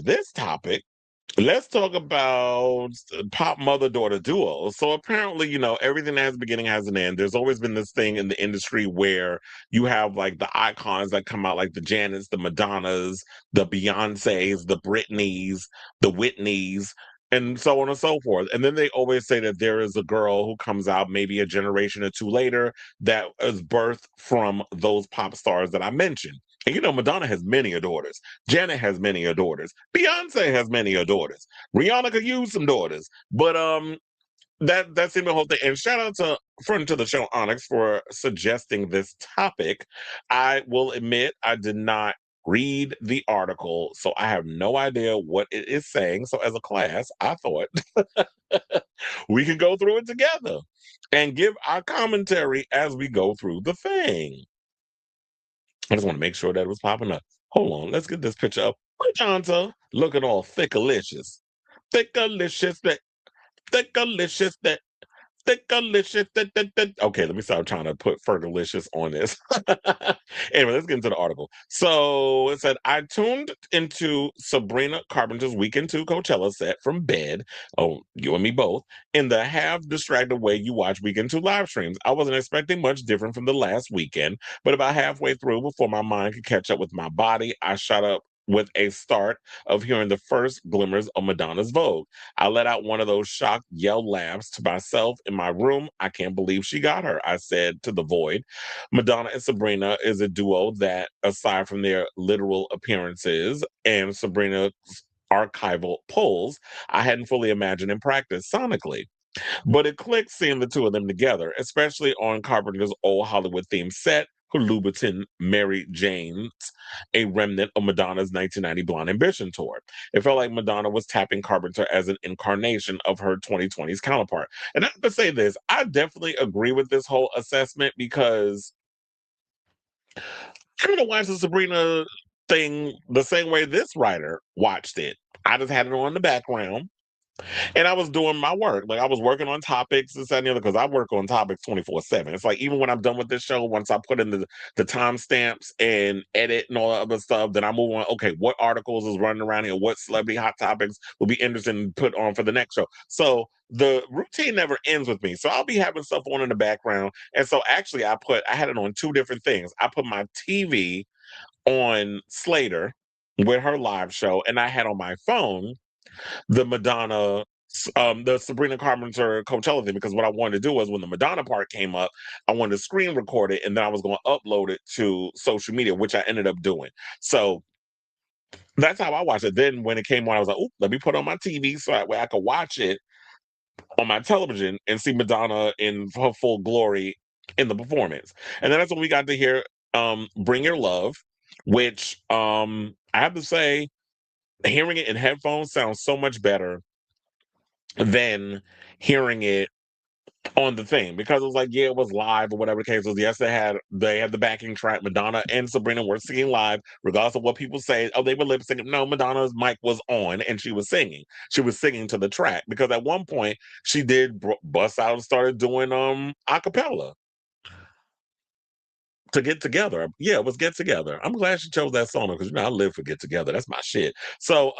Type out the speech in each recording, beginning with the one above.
This topic, let's talk about pop mother-daughter duos. So apparently, everything that has a beginning has an end. There's always been this thing in the industry where you have like the icons that come out, like the Janets, the Madonnas, the Beyoncés, the Britneys, the Whitneys, and so on and so forth. And then they always say that there is a girl who comes out maybe a generation or two later that is birthed from those pop stars that I mentioned. And Madonna has many daughters. Janet has many daughters. Beyonce has many daughters. Rihanna could use some daughters. But that's in the whole thing. And shout out to friend to the show Onyx for suggesting this topic. I will admit I did not read the article, so I have no idea what it is saying. So as a class, I thought we could go through it together and give our commentary as we go through the thing. I just want to make sure that it was popping up. Hold on, let's get this picture up. Janta, looking all thickalicious. Thickalicious, thickalicious, thickalicious. Okay, let me stop trying to put fergalicious on this. Anyway, let's get into the article. So it said, I tuned into Sabrina Carpenter's Weekend 2 Coachella set from bed. Oh, you and me both. In the half distracted way you watch Weekend 2 live streams. I wasn't expecting much different from the last weekend, but about halfway through, before my mind could catch up with my body, I shot up with a start of hearing the first glimmers of Madonna's Vogue. I let out one of those shocked yell laughs to myself in my room. I can't believe she got her, I said to the void. Madonna and Sabrina is a duo that, aside from their literal appearances and Sabrina's archival pulls, I hadn't fully imagined in practice sonically. But it clicked seeing the two of them together, especially on Carpenter's old Hollywood themed set, her Louboutin Mary Jane's, a remnant of Madonna's 1990 Blonde Ambition tour. It felt like Madonna was tapping Carpenter as an incarnation of her 2020s counterpart. And I have to say this, I definitely agree with this whole assessment because I'm going to watch the Sabrina thing the same way this writer watched it. I just had it on the background. And I was doing my work. Like I was working on topics, this, that, and the other, because I work on topics 24/7. It's like even when I'm done with this show, once I put in the timestamps and edit and all that other stuff, then I move on. Okay, what articles is running around here? What celebrity hot topics will be interesting to put on for the next show? So the routine never ends with me. So I'll be having stuff on in the background. And so actually I had it on two different things. I put my TV on Slater with her live show, and I had on my phone the Madonna, the Sabrina Carpenter Coachella thing, because what I wanted to do was when the Madonna part came up, I wanted to screen record it and then I was going to upload it to social media, which I ended up doing. So that's how I watched it. Then when it came on, I was like, "Oh, let me put it on my TV so that way I could watch it on my television and see Madonna in her full glory in the performance." And then that's when we got to hear "Bring Your Love," which I have to say, hearing it in headphones sounds so much better than hearing it on the thing, because it was like, yeah, it was live or whatever the case was. Yes, they had the backing track. Madonna and Sabrina were singing live, regardless of what people say. Oh, they were lip syncing. No, Madonna's mic was on and she was singing. She was singing to the track, because at one point she did bust out and started doing a cappella to Get Together. Yeah, it was Get Together. I'm glad she chose that song, because I live for Get Together. That's my shit. So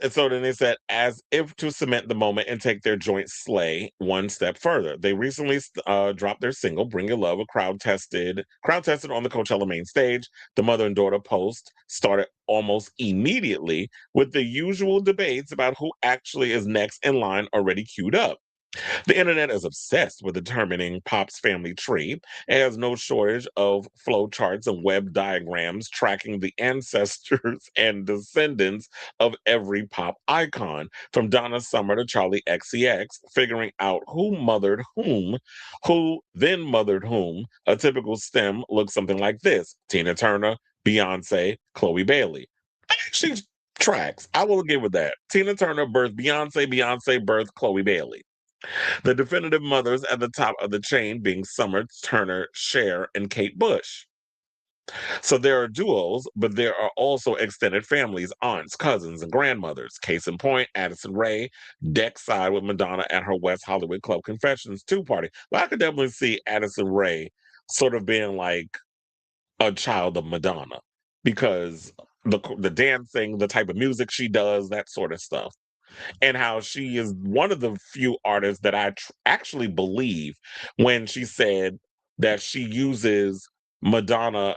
so then they said, as if to cement the moment and take their joint slay one step further. They recently dropped their single, Bring Your Love, a crowd tested on the Coachella main stage. The mother and daughter post started almost immediately with the usual debates about who actually is next in line already queued up. The internet is obsessed with determining Pop's family tree. It has no shortage of flowcharts and web diagrams tracking the ancestors and descendants of every pop icon, from Donna Summer to Charlie XCX, figuring out who mothered who then mothered whom. A typical stem looks something like this: Tina Turner, Beyonce, Chloe Bailey. Actually tracks. I will give with that. Tina Turner birthed Beyonce, Beyonce birthed Chloe Bailey. The definitive mothers at the top of the chain being Summer, Turner, Cher, and Kate Bush. So there are duos, but there are also extended families, aunts, cousins, and grandmothers. Case in point, Addison Rae, deck side with Madonna at her West Hollywood Club Confessions 2 party. But I could definitely see Addison Rae sort of being like a child of Madonna, because the dancing, the type of music she does, that sort of stuff. And how she is one of the few artists that I actually believe when she said that she uses Madonna.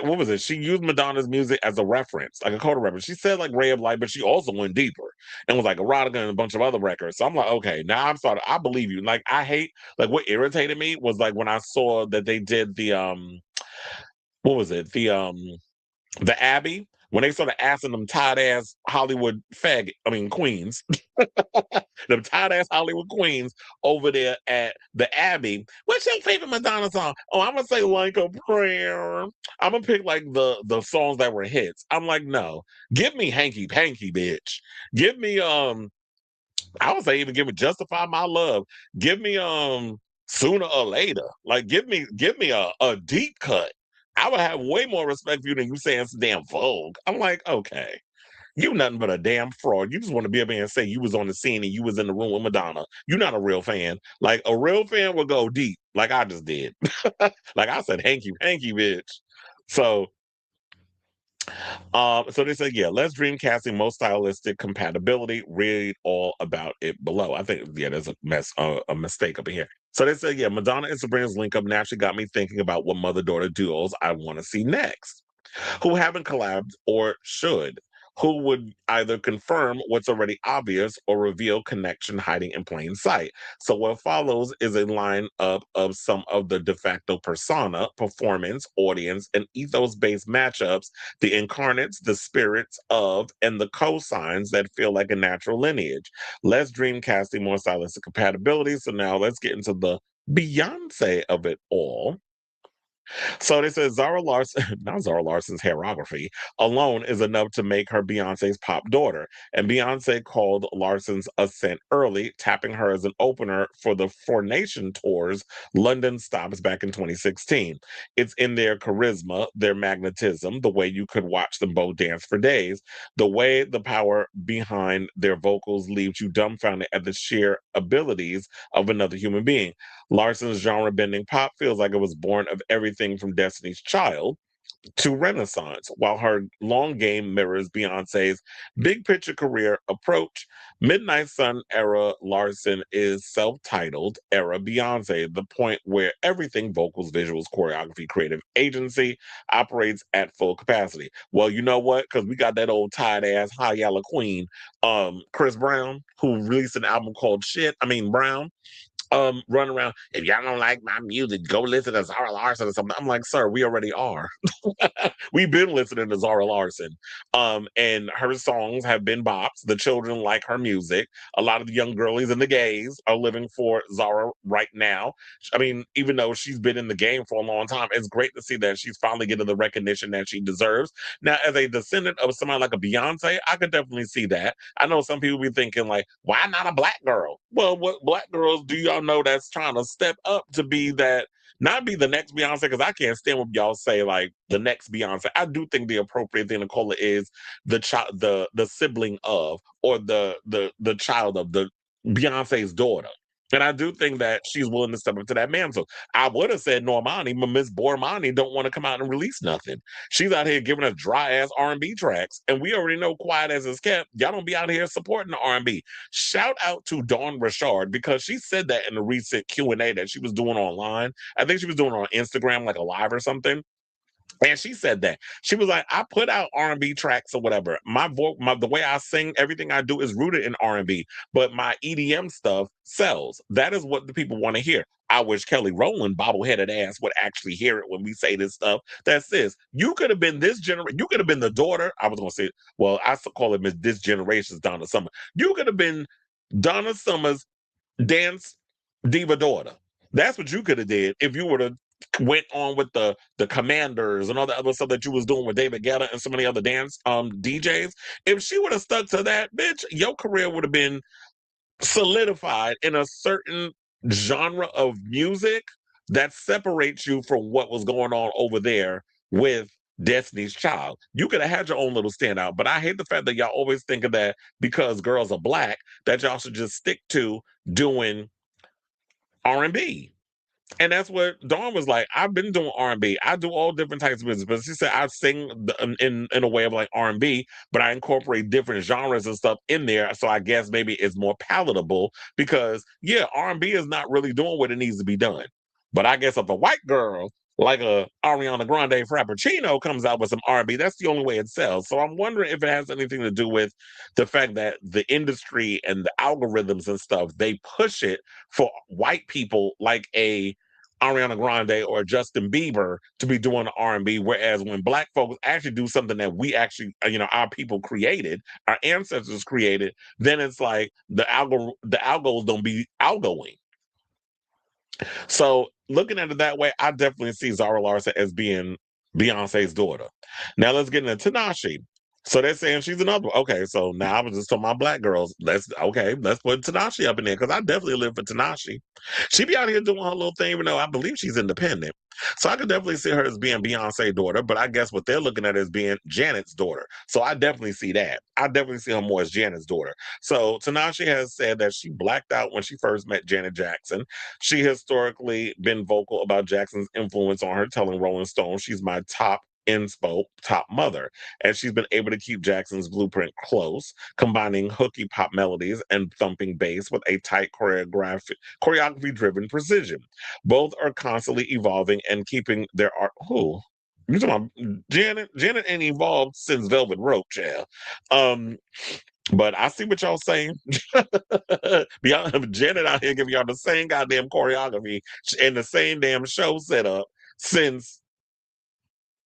What was it? She used Madonna's music as a reference, like a coda reference. She said like Ray of Light, but she also went deeper and was like erotica and a bunch of other records. So I'm like, okay, now I'm starting. I believe you. Like I hate like what irritated me was like when I saw that they did the what was it? The Abbey, when they started asking them tight ass Hollywood queens, them tight ass Hollywood queens over there at the Abbey. What's your favorite Madonna song? Oh, I'm gonna say like a prayer. I'm gonna pick like the songs that were hits. I'm like, no, give me hanky panky, bitch. Give me I would say even give me Justify My Love. Give me Sooner or Later. Like give me a deep cut. I would have way more respect for you than you saying it's damn Vogue. I'm like, okay, you nothing but a damn fraud. You just want to be able to say you was on the scene and you was in the room with Madonna. You're not a real fan. Like a real fan will go deep, like I just did. Like I said, hanky panky, bitch. So so they said, yeah, let's dream casting most stylistic compatibility. Read all about it below. I think, yeah, there's a mistake up in here. So they said, yeah, Madonna and Sabrina's link up naturally got me thinking about what mother-daughter duos I want to see next, who haven't collabed or should, who would either confirm what's already obvious or reveal connection hiding in plain sight. So what follows is a lineup of some of the de facto persona, performance, audience, and ethos-based matchups, the incarnates, the spirits of, and the cosigns that feel like a natural lineage. Less dream casting, more stylistic compatibility. So now let's get into the Beyonce of it all. So they said Zara Larsson, not Zara Larsson's hairography alone is enough to make her Beyonce's pop daughter. And Beyonce called Larsson's ascent early, tapping her as an opener for the Four Nation tour's London stops back in 2016. It's in their charisma, their magnetism, the way you could watch them both dance for days, the way the power behind their vocals leaves you dumbfounded at the sheer abilities of another human being. Larsson's genre bending pop feels like it was born of everything from Destiny's Child to Renaissance, while her long game mirrors Beyonce's big picture career approach. Midnight Sun era Larsson is self titled era Beyonce, the point where everything vocals, visuals, choreography, creative agency operates at full capacity. Well, you know what? Because we got that old tight ass high yellow queen, Chris Brown, who released an album called Brown, run around. If y'all don't like my music, go listen to Zara Larsson or something. I'm like, sir, we already are. We've been listening to Zara Larsson. And her songs have been bops. The children like her music. A lot of the young girlies and the gays are living for Zara right now. I mean, even though she's been in the game for a long time, it's great to see that she's finally getting the recognition that she deserves. Now, as a descendant of somebody like a Beyonce, I could definitely see that. I know some people be thinking like, why not a black girl? Well, what black girls do y'all know that's trying to step up to be that, not be the next Beyonce? Because I can't stand when y'all say like the next Beyonce. I do think the appropriate thing to call it is the child, the sibling of, or the child of the Beyonce's daughter. And I do think that she's willing to step up to that mantle. I would have said Normani, but Miss Bormani don't want to come out and release nothing. She's out here giving us dry ass R&B tracks, and we already know quiet as it's kept. Y'all don't be out here supporting the R&B. Shout out to Dawn Richard, because she said that in a recent Q&A that she was doing online. I think she was doing it on Instagram, like a live or something. And she said that she was like, I put out R&B tracks or whatever. My voice, the way I sing, everything I do is rooted in R&B, but my EDM stuff sells. That is what the people want to hear. I wish Kelly Rowland, bobbleheaded ass, would actually hear it when we say this stuff. That's this. You could have been this generation. You could have been the daughter. I was going to say, well, I call it this generation's Donna Summer. You could have been Donna Summer's dance diva daughter. That's what you could have did if you would have went on with the Commanders and all the other stuff that you was doing with David Guetta and so many other dance DJs. If she would have stuck to that, bitch, your career would have been solidified in a certain genre of music that separates you from what was going on over there with Destiny's Child. You could have had your own little standout, but I hate the fact that y'all always think of that because girls are black, that y'all should just stick to doing R&B. And that's what Dawn was like. I've been doing R&B. I do all different types of music, but she said I sing in a way of like R&B, but I incorporate different genres and stuff in there. So I guess maybe it's more palatable because yeah, R&B is not really doing what it needs to be done. But I guess if a white girl like a Ariana Grande Frappuccino comes out with some R&B, that's the only way it sells. So I'm wondering if it has anything to do with the fact that the industry and the algorithms and stuff they push it for white people like a Ariana Grande or Justin Bieber to be doing R&B, whereas when black folks actually do something that we actually, our people created, our ancestors created, then it's like the algos don't be algoing. So looking at it that way, I definitely see Zara Larsson as being Beyonce's daughter. Now let's get into Tinashe. So they're saying she's another one. Okay, so now I was just talking about black girls. Let's put Tinashe up in there because I definitely live for Tinashe. She be out here doing her little thing, even though I believe she's independent. So I could definitely see her as being Beyonce's daughter, but I guess what they're looking at is being Janet's daughter. So I definitely see that. I definitely see her more as Janet's daughter. So Tinashe has said that she blacked out when she first met Janet Jackson. She historically been vocal about Jackson's influence on her, telling Rolling Stone she's my top inspo, top mother. And she's been able to keep Jackson's blueprint close, combining hooky pop melodies and thumping bass with a tight choreography driven precision. Both are constantly evolving and keeping their art. Who? You talking about Janet? Janet ain't evolved since Velvet Rope, child. Um, but I see what y'all saying. Janet out here giving y'all the same goddamn choreography and the same damn show setup since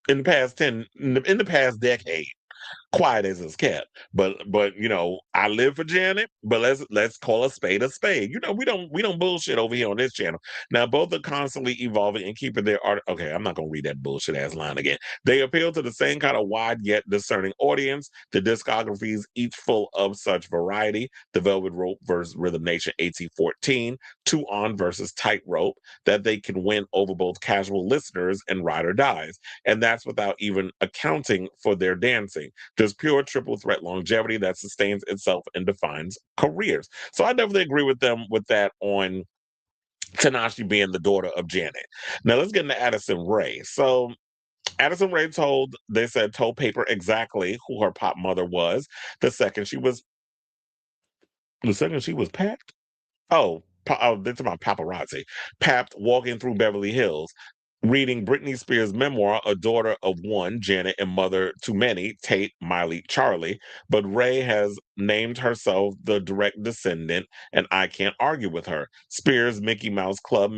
in the past in the past decade, quiet as it's kept. But I live for Janet, but let's call a spade a spade. We don't bullshit over here on this channel. Now both are constantly evolving and keeping their art. Okay, I'm not gonna read that bullshit ass line again. They appeal to the same kind of wide yet discerning audience. The discographies each full of such variety. The Velvet Rope versus Rhythm Nation 1814, Two On versus Tightrope, that they can win over both casual listeners and ride or dies. And that's without even accounting for their dancing. Just pure triple threat longevity that sustains itself and defines careers. So I definitely agree with them with that on Tinashe being the daughter of Janet. Now let's get into Addison Rae. So Addison Rae told paper exactly who her pop mother was the second she was packed. They're talking about paparazzi. Papped walking through Beverly Hills, reading Britney Spears' memoir, A Daughter of One, Janet, and Mother to Many, Tate, Miley, Charlie. But Ray has named herself the direct descendant, and I can't argue with her. Spears' Mickey Mouse Club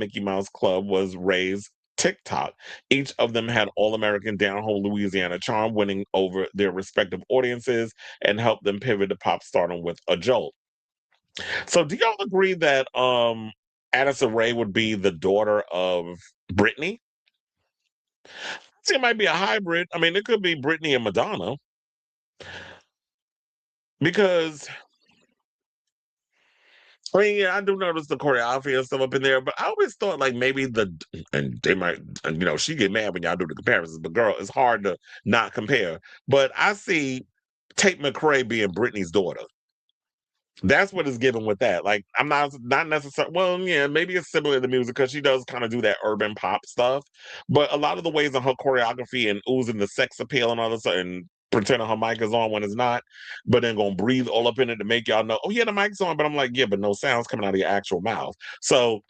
was Ray's TikTok. Each of them had All American Down Home Louisiana charm, winning over their respective audiences and helped them pivot to pop stardom with a jolt. So do y'all agree that Addison Rae would be the daughter of Britney? I think it might be a hybrid. I mean, it could be Britney and Madonna because I mean, yeah, I do notice the choreography and stuff up in there, but I always thought like maybe and they might, and, she get mad when y'all do the comparisons, but girl, it's hard to not compare. But I see Tate McRae being Britney's daughter. That's what it's given with that. Like, I'm not necessarily. Well, yeah, maybe it's similar to music because she does kind of do that urban pop stuff. But a lot of the ways in her choreography and oozing the sex appeal and all this, and pretending her mic is on when it's not, but then gonna breathe all up in it to make y'all know, oh yeah, the mic's on. But I'm like, yeah, but no sounds coming out of your actual mouth. So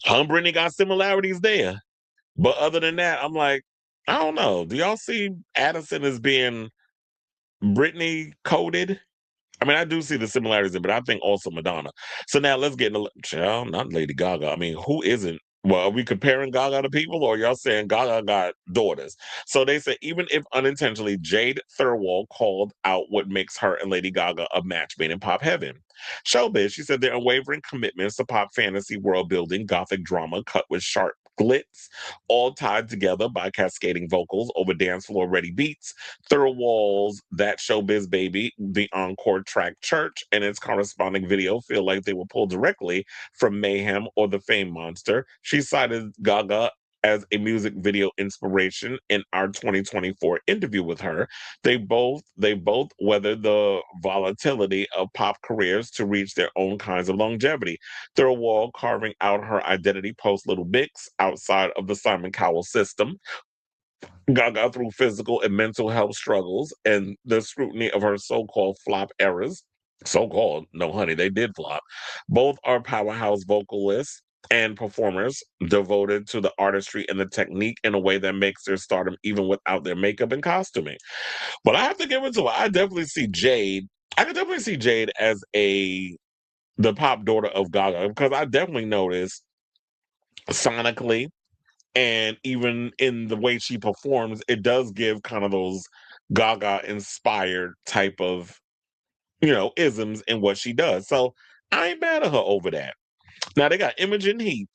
her and Brittany got similarities there. But other than that, I'm like, I don't know. Do y'all see Addison as being Britney coded? I mean, I do see the similarities, but I think also Madonna. So now let's get into child, not Lady Gaga. I mean, who isn't? Well, are we comparing Gaga to people, or y'all saying Gaga got daughters? So they say even if unintentionally, Jade Thirlwall called out what makes her and Lady Gaga a match made in pop heaven. Showbiz, she said their unwavering commitments to pop fantasy world building, gothic drama cut with sharp glitz, all tied together by cascading vocals over dance floor ready beats. Thirlwall's That Showbiz Baby, the encore track Church, and its corresponding video feel like they were pulled directly from Mayhem or The Fame Monster. She cited Gaga as a music video inspiration in our 2024 interview with her. They both weathered the volatility of pop careers to reach their own kinds of longevity. Through a wall carving out her identity post Little Bix outside of the Simon Cowell system. Gaga through physical and mental health struggles and the scrutiny of her so-called flop eras. So-called, no honey, they did flop. Both are powerhouse vocalists and performers devoted to the artistry and the technique in a way that makes their stardom even without their makeup and costuming. But I have to give it to her. I definitely see Jade. I can definitely see Jade as the pop daughter of Gaga because I definitely noticed sonically and even in the way she performs, it does give kind of those Gaga inspired type of, isms in what she does. So I ain't mad at her over that. Now they got Imogen Heap.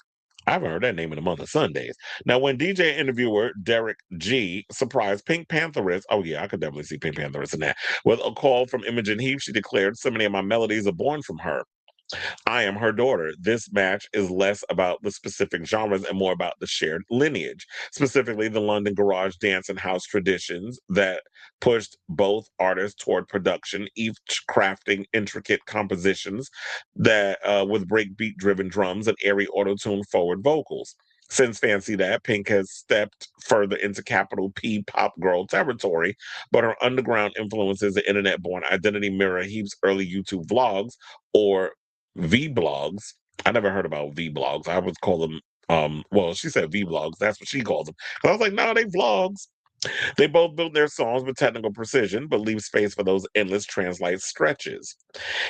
I haven't heard that name in a month of Sundays. Now, when DJ interviewer Derek G surprised PinkPantheress, oh yeah, I could definitely see PinkPantheress in that. With a call from Imogen Heap, she declared, "So many of my melodies are born from her. I am her daughter. This match is less about the specific genres and more about the shared lineage, specifically the London garage dance and house traditions that pushed both artists toward production, each crafting intricate compositions that with breakbeat driven drums and airy auto-tune forward vocals. Since Fancy That, Pink has stepped further into capital P pop girl territory, but her underground influences the internet born identity mirror Heap's early YouTube vlogs or V blogs. I never heard about V blogs. I would call them well, she said V blogs. That's what she calls them. But I was like, no, they vlogs. They both build their songs with technical precision, but leave space for those endless translate stretches.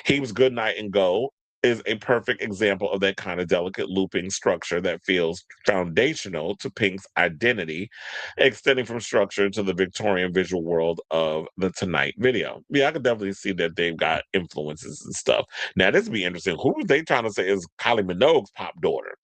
Heap's Good Night and Go is a perfect example of that kind of delicate looping structure that feels foundational to Pink's identity, extending from structure to the Victorian visual world of the Tonight video. Yeah, I could definitely see that they've got influences and stuff. Now, this would be interesting. Who are they trying to say is Kylie Minogue's pop daughter?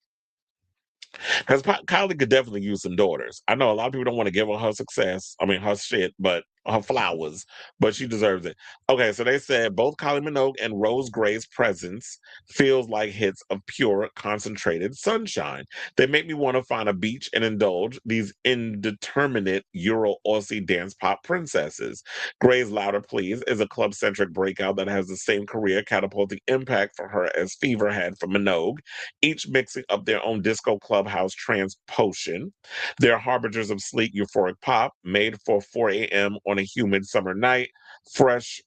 Because Kylie could definitely use some daughters. I know a lot of people don't want to give her success. I mean, her shit, but her flowers. But she deserves it. Okay, so they said both Kylie Minogue and Rose Gray's presence feels like hits of pure, concentrated sunshine. They make me want to find a beach and indulge these indeterminate Euro Aussie dance pop princesses. Gray's Louder Please is a club-centric breakout that has the same career catapulting impact for her as Fever had for Minogue, each mixing up their own disco clubhouse trance potion. They're harbingers of sleek, euphoric pop made for 4 a.m. on a humid summer night, fresh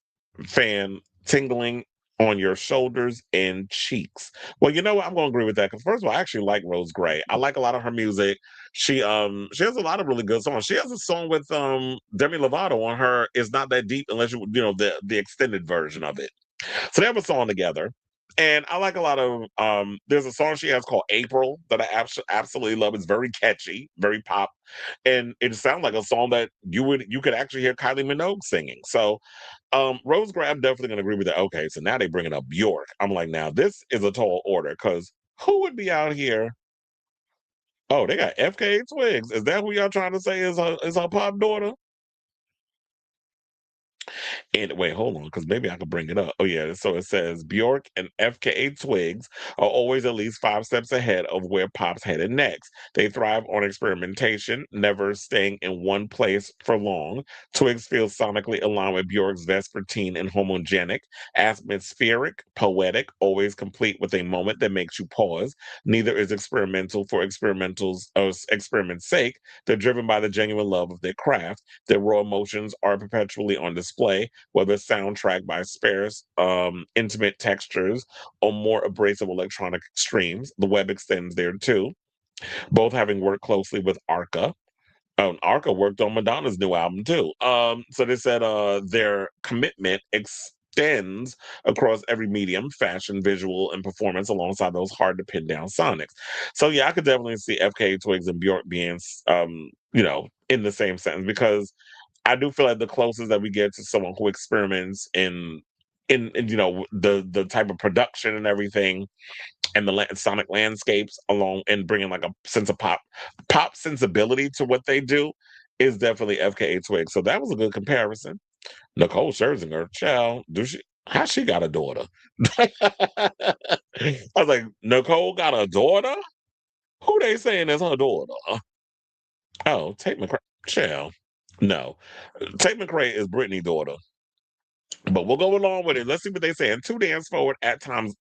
fan tingling on your shoulders and cheeks. Well, you know what? I'm going to agree with that because first of all, I actually like Rose Gray. I like a lot of her music. She has a lot of really good songs. She has a song with Demi Lovato on her. It's not that deep unless you know the extended version of it. So they have a song together. And I like a lot of there's a song she has called April that I absolutely love. It's very catchy, very pop. And it sounds like a song that you could actually hear Kylie Minogue singing. So Rose Gray, I'm definitely gonna agree with that. Okay, so now they bringing up Bjork. I'm like, now this is a tall order because who would be out here? Oh, they got FKA Twigs. Is that who y'all trying to say is her pop daughter? And wait, hold on, because maybe I could bring it up. Oh yeah, so it says Bjork and FKA Twigs are always at least 5 steps ahead of where pop's headed next. They thrive on experimentation, never staying in one place for long. Twigs feels sonically aligned with Bjork's vespertine and homogenic, atmospheric, poetic, always complete with a moment that makes you pause. Neither is experimental for experiment's sake. They're driven by the genuine love of their craft. Their raw emotions are perpetually on display, whether soundtrack by sparse, intimate textures or more abrasive electronic extremes. The web extends there too, both having worked closely with Arca. Arca worked on Madonna's new album too. So they said their commitment extends across every medium, fashion, visual, and performance, alongside those hard to pin down sonics. So yeah, I could definitely see FK Twigs and Bjork being, in the same sentence because I do feel like the closest that we get to someone who experiments in the type of production and everything and the sonic landscapes along and bringing like a sense of pop sensibility to what they do is definitely FKA Twigs. So that was a good comparison. Nicole Scherzinger, child, do she? How she got a daughter? I was like, Nicole got a daughter? Who they saying is her daughter? Oh, Tate McRae. Chill. No. Tate McRae is Britney's daughter. But we'll go along with it. Let's see what they say. And two dance forward at times,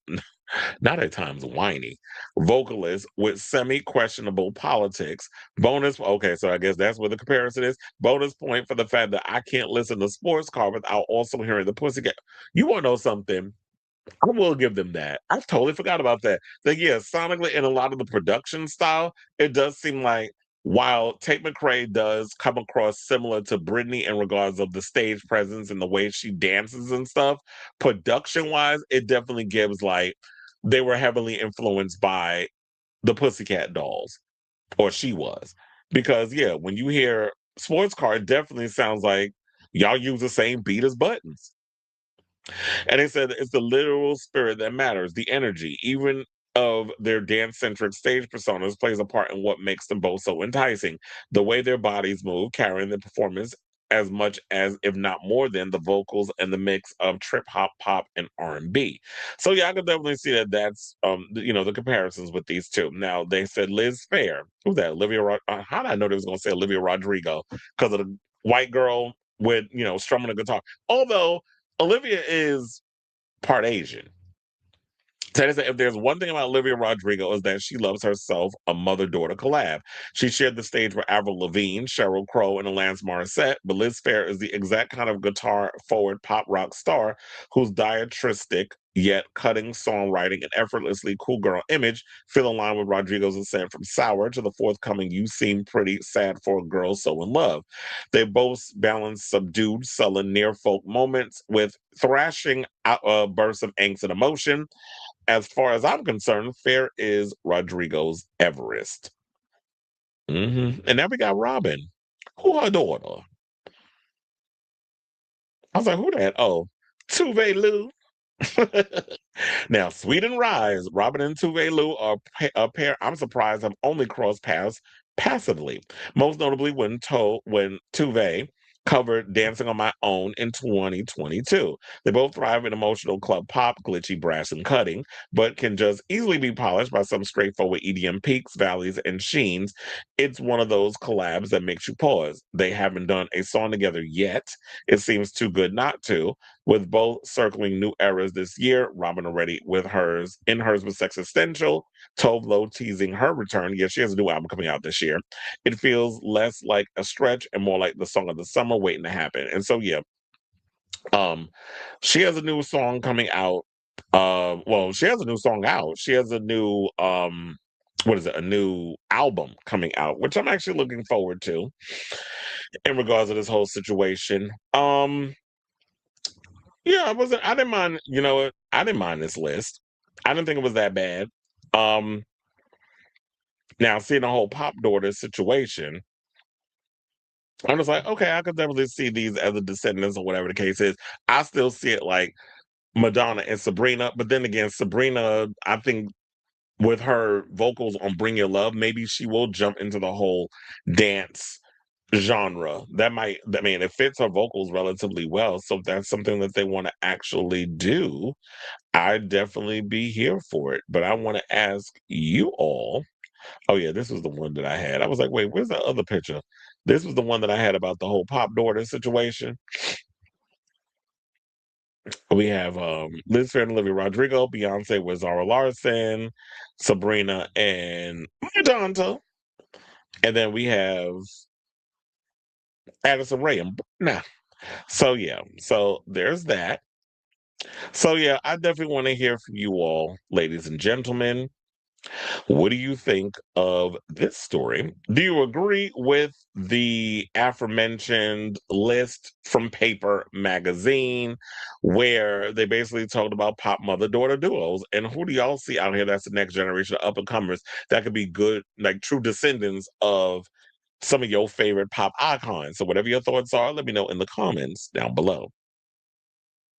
not at times whiny, vocalist with semi-questionable politics. Bonus, okay, so I guess that's where the comparison is. Bonus point for the fact that I can't listen to sports car without also hearing the pussycat. You want to know something? I will give them that. I totally forgot about that. That yeah, sonically and a lot of the production style, it does seem like while Tate McRae does come across similar to Britney in regards of the stage presence and the way she dances and stuff, production wise, it definitely gives like they were heavily influenced by the Pussycat Dolls, or she was. Because yeah, when you hear sports car, it definitely sounds like y'all use the same beat as buttons. And they said it's the literal spirit that matters, the energy, even of their dance centric stage personas, plays a part in what makes them both so enticing. The way their bodies move, carrying the performance as much as, if not more than, the vocals and the mix of trip hop, pop, and R&B. So yeah, I could definitely see that. That's the comparisons with these two. Now they said Liz Phair. Who's that? How did I know they was going to say Olivia Rodrigo because of the white girl with strumming a guitar? Although Olivia is part Asian. Teddy said, if there's one thing about Olivia Rodrigo is that she loves herself a mother-daughter collab. She shared the stage with Avril Lavigne, Sheryl Crow, and Alanis Morissette, but Liz Phair is the exact kind of guitar-forward pop rock star whose diatristic yet cutting songwriting and effortlessly cool girl image feel in line with Rodrigo's ascent from sour to the forthcoming You Seem Pretty Sad for a Girl So in Love. They both balance subdued, sullen, near-folk moments with thrashing bursts of angst and emotion. As far as I'm concerned, Fair is Rodrigo's Everest. And now we got Robyn. Who her daughter? I was like, who that? Oh, Tove Lo. Now, Sweet and Rise, Robyn and Tove Lo are a pair I'm surprised have only crossed paths passively. Most notably when Tove covered Dancing on My Own in 2022. They both thrive in emotional club pop, glitchy, brass, and cutting, but can just easily be polished by some straightforward EDM peaks, valleys, and sheens. It's one of those collabs that makes you pause. They haven't done a song together yet. It seems too good not to, with both circling new eras this year. Robyn already with hers with Sex Essential, Tove Lo teasing her return. Yeah, she has a new album coming out this year. It feels less like a stretch and more like the song of the summer waiting to happen. And so yeah, um, she has a new song coming out. Well, she has a new song out. She has a new what is it? A new album coming out, which I'm actually looking forward to in regards to this whole situation. Yeah, I didn't mind, you know what? I didn't mind this list. I didn't think it was that bad. Um, Now seeing the whole pop daughter situation, I'm just like, okay, I could definitely see these as a descendants or whatever the case is. I still see it like Madonna and Sabrina, but then again, Sabrina, I think with her vocals on Bring Your Love, maybe she will jump into the whole dance genre. I mean, it fits her vocals relatively well. So if that's something that they want to actually do, I'd definitely be here for it. But I want to ask you all. Oh yeah, this was the one that I had. I was like, wait, where's the other picture? This was the one that I had about the whole pop daughter situation. We have Liz Fair and Olivia Rodrigo, Beyonce with Zara Larsson, Sabrina and Madonna. And then we have Addison Rae and nah. So yeah, so there's that. So yeah, I definitely want to hear from you all, ladies and gentlemen. What do you think of this story? Do you agree with the aforementioned list from Paper Magazine, where they basically talked about pop mother daughter duos? And who do y'all see out here that's the next generation of up and comers that could be good, like true descendants of some of your favorite pop icons? So, whatever your thoughts are, let me know in the comments down below.